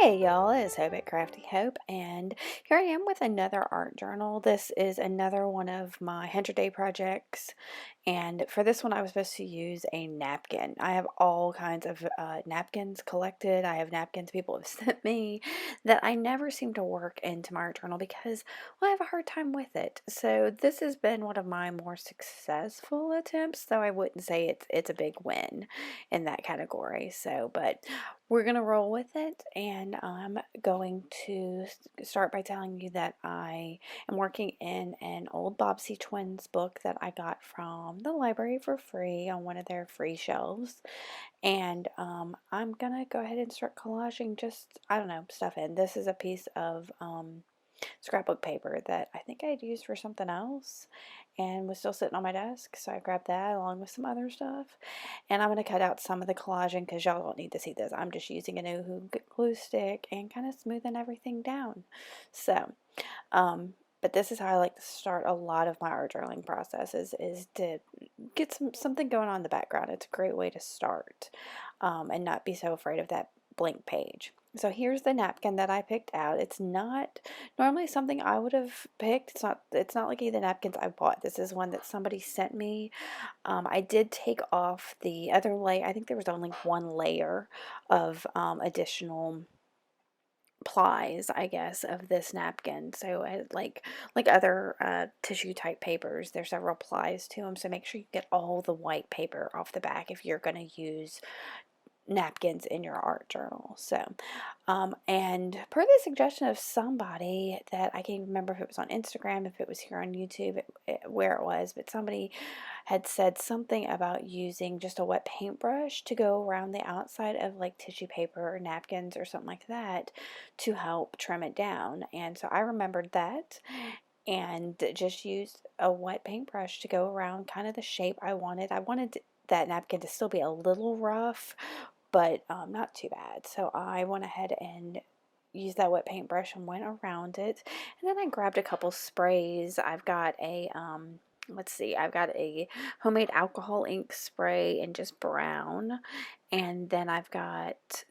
Hey y'all, it's Hope at Crafty Hope, and here I am with another art journal. This is another one of my 100-day projects, and for this one I was supposed to use a napkin. I have all kinds of napkins collected. I have napkins people have sent me that I never seem to work into my art journal because, well, I have a hard time with it. So this has been one of my more successful attempts, though I wouldn't say it's a big win in that category. But we're going to roll with it, and I'm going to start by telling you that I am working in an old Bobbsey Twins book that I got from the library for free on one of their free shelves. And I'm going to go ahead and start collaging just, I don't know, stuff in. This is a piece of scrapbook paper that I think I'd used for something else and was still sitting on my desk, so I grabbed that along with some other stuff. And I'm going to cut out some of the collaging because y'all don't need to see this. I'm just using a new glue stick and kind of smoothing everything down. So, but this is how I like to start a lot of my art journaling processes, is to get something going on in the background. It's a great way to start, and not be so afraid of that blank page. So here's the napkin that I picked out. It's not normally something I would have picked. It's not like the napkins I bought. This is one that somebody sent me. I did take off the other layer. I think there was only one layer of additional plies, I guess, of this napkin. So like other tissue type papers, there's several plies to them. So make sure you get all the white paper off the back if you're going to use napkins in your art journal. So, and per the suggestion of somebody that I can't remember if it was on Instagram, if it was here on YouTube, where it was, but somebody had said something about using just a wet paintbrush to go around the outside of like tissue paper or napkins or something like that to help trim it down. And so I remembered that and just used a wet paintbrush to go around kind of the shape I wanted. I wanted that napkin to still be a little rough, but not too bad. So I went ahead and used that wet paintbrush and went around it. And then I grabbed a couple sprays. I've got a, let's see, I've got a homemade alcohol ink spray in just brown. And then I've got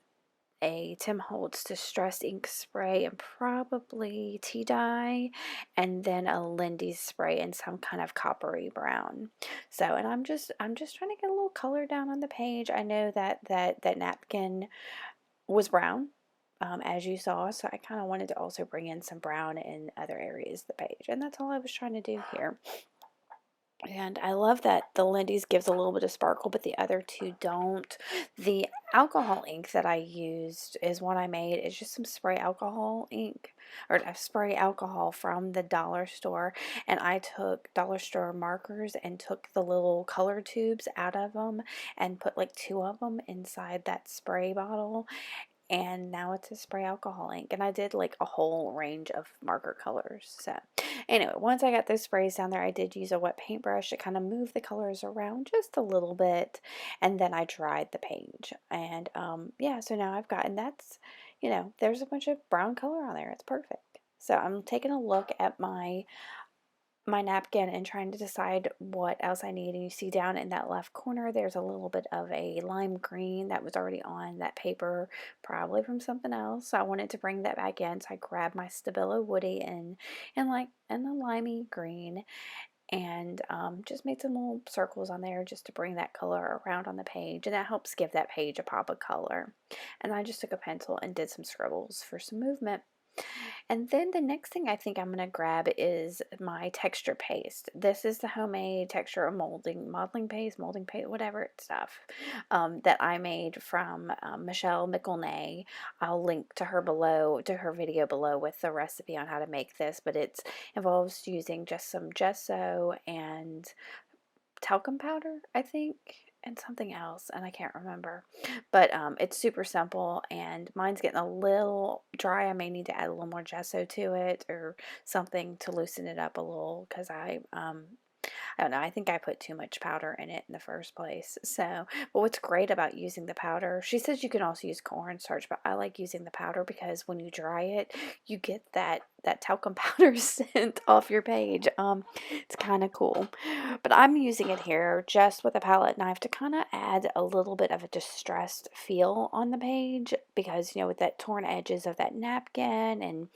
a Tim Holtz Distress ink spray and probably tea dye, and then a Lindy's spray in some kind of coppery brown. So, and I'm just trying to get a little color down on the page. I know that napkin was brown, as you saw, so I kind of wanted to also bring in some brown in other areas of the page, and that's all I was trying to do here. And I love that the Lindy's gives a little bit of sparkle, but the other two don't. The alcohol ink that I used is one I made. It's just some spray alcohol ink, or spray alcohol from the dollar store. And I took dollar store markers and took the little color tubes out of them and put like two of them inside that spray bottle, and now it's a spray alcohol ink, and I did like a whole range of marker colors. So anyway, once I got those sprays down there, I did use a wet paintbrush to kind of move the colors around just a little bit, and then I dried the page. And yeah, so now I've gotten, that's, there's a bunch of brown color on there. It's perfect. So I'm taking a look at my napkin and trying to decide what else I need. And you see down in that left corner, there's a little bit of a lime green that was already on that paper, probably from something else. So I wanted to bring that back in. So I grabbed my Stabilo Woody and the limey green, and just made some little circles on there just to bring that color around on the page. And that helps give that page a pop of color. And I just took a pencil and did some scribbles for some movement. And then the next thing I think I'm going to grab is my texture paste. This is the homemade texture or molding paste, whatever stuff, that I made from Michelle Michelnay. I'll link to her below, to her video below with the recipe on how to make this, but it involves using just some gesso and talcum powder, I think, and something else, and I can't remember. But it's super simple, and mine's getting a little dry. I may need to add a little more gesso to it or something to loosen it up a little, because I don't know, I think I put too much powder in it in the first place. So, but what's great about using the powder, she says you can also use cornstarch, but I like using the powder because when you dry it, you get that talcum powder scent off your page. It's kind of cool. But I'm using it here just with a palette knife to kind of add a little bit of a distressed feel on the page because, with that torn edges of that napkin and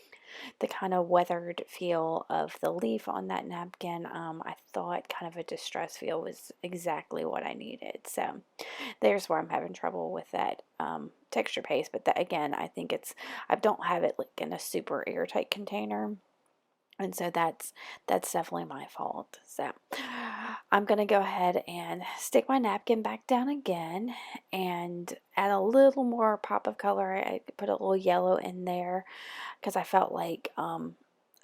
the kind of weathered feel of the leaf on that napkin, I thought kind of a distress feel was exactly what I needed. So there's where I'm having trouble with that texture paste. But that, again, I don't have it like in a super airtight container. And so that's definitely my fault. So I'm going to go ahead and stick my napkin back down again and add a little more pop of color. I put a little yellow in there because I felt like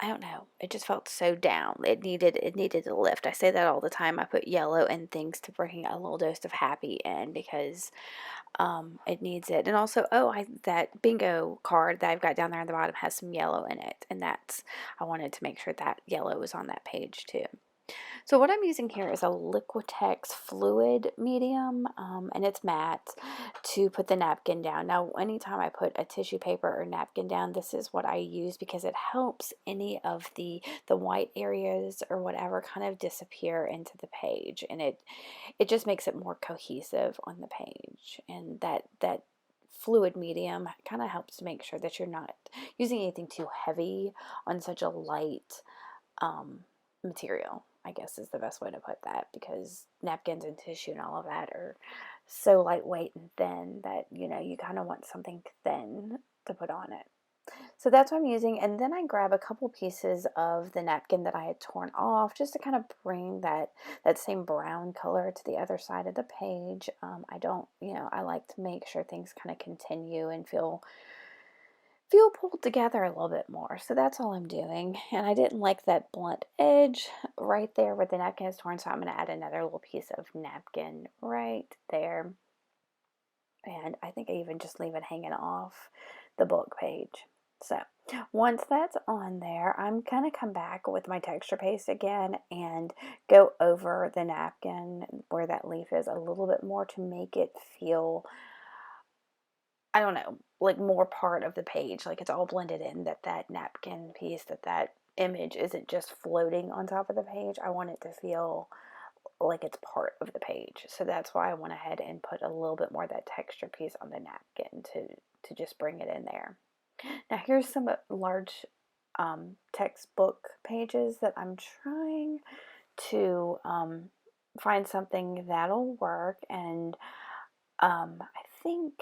I don't know, it just felt so down. It needed a lift. I say that all the time. I put yellow in things to bring a little dose of happy in because it needs it. And also, that bingo card that I've got down there on the bottom has some yellow in it, and I wanted to make sure that yellow was on that page too. So what I'm using here is a Liquitex fluid medium, and it's matte, to put the napkin down. Now, anytime I put a tissue paper or napkin down, this is what I use because it helps any of the white areas or whatever kind of disappear into the page, and it just makes it more cohesive on the page. And that fluid medium kind of helps to make sure that you're not using anything too heavy on such a light material, I guess is the best way to put that, because napkins and tissue and all of that are so lightweight and thin that you kind of want something thin to put on it. So that's what I'm using, and then I grab a couple pieces of the napkin that I had torn off just to kind of bring that same brown color to the other side of the page. I don't, I like to make sure things kind of continue and feel pulled together a little bit more. So that's all I'm doing. And I didn't like that blunt edge right there where the napkin is torn, so I'm going to add another little piece of napkin right there. And I think I even just leave it hanging off the book page. So once that's on there, I'm going to come back with my texture paste again and go over the napkin where that leaf is a little bit more to make it feel, I don't know, like more part of the page, like it's all blended in, that napkin piece, that image isn't just floating on top of the page. I want it to feel like it's part of the page. So that's why I went ahead and put a little bit more of that texture piece on the napkin to just bring it in there. Now here's some large textbook pages that I'm trying to find something that'll work. And I think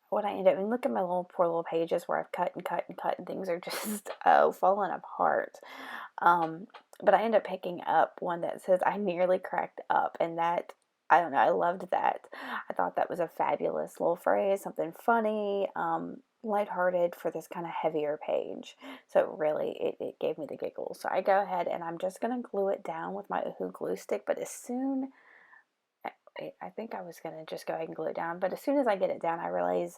what I end up, and look at my poor little pages where I've cut and cut and cut, and things are just falling apart. But I end up picking up one that says "I nearly cracked up," and that, I don't know, I loved that. I thought that was a fabulous little phrase, something funny, lighthearted for this kind of heavier page. So really, it gave me the giggles. So I go ahead and I'm just gonna glue it down with my Oohoo glue stick. But I think I was gonna just go ahead and glue it down. But as soon as I get it down, I realize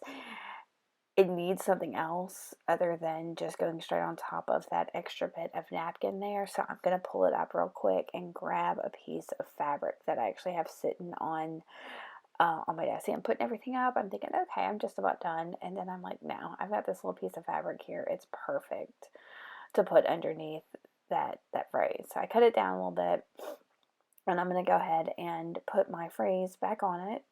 it needs something else other than just going straight on top of that extra bit of napkin there. So I'm going to pull it up real quick and grab a piece of fabric that I actually have sitting on my desk. See, I'm putting everything up. I'm thinking, okay, I'm just about done. And then I'm like, no, I've got this little piece of fabric here. It's perfect to put underneath that phrase. So I cut it down a little bit, and I'm going to go ahead and put my phrase back on it.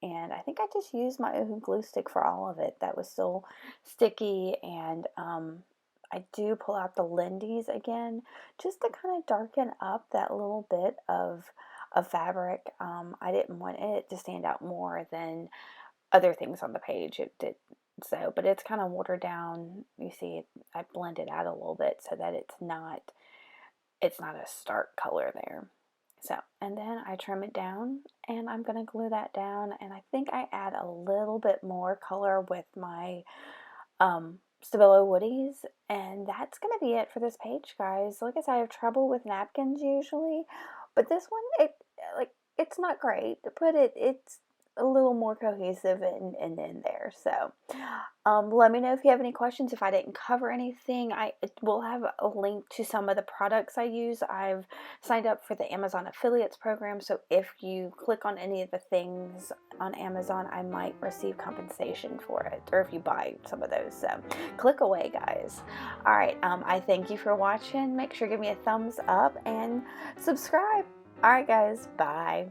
And I think I just used my Oohoo glue stick for all of it. That was still sticky. And I do pull out the Lindy's again just to kind of darken up that little bit of fabric. I didn't want it to stand out more than other things on the page. It did so, but it's kind of watered down. You see, I blended out a little bit so that it's not a stark color there. So, and then I trim it down, and I'm going to glue that down, and I think I add a little bit more color with my Stabilo Woodies, and that's going to be it for this page, guys. Like I said, I have trouble with napkins usually, but this one, it's not great, but it's a little more cohesive and in there. So let me know if you have any questions. If I didn't cover anything, I will have a link to some of the products I use. I've signed up for the Amazon affiliates program, so if you click on any of the things on Amazon, I might receive compensation for it, or if you buy some of those. So click away, guys. All right, I thank you for watching. Make sure to give me a thumbs up and subscribe. All right, guys, bye.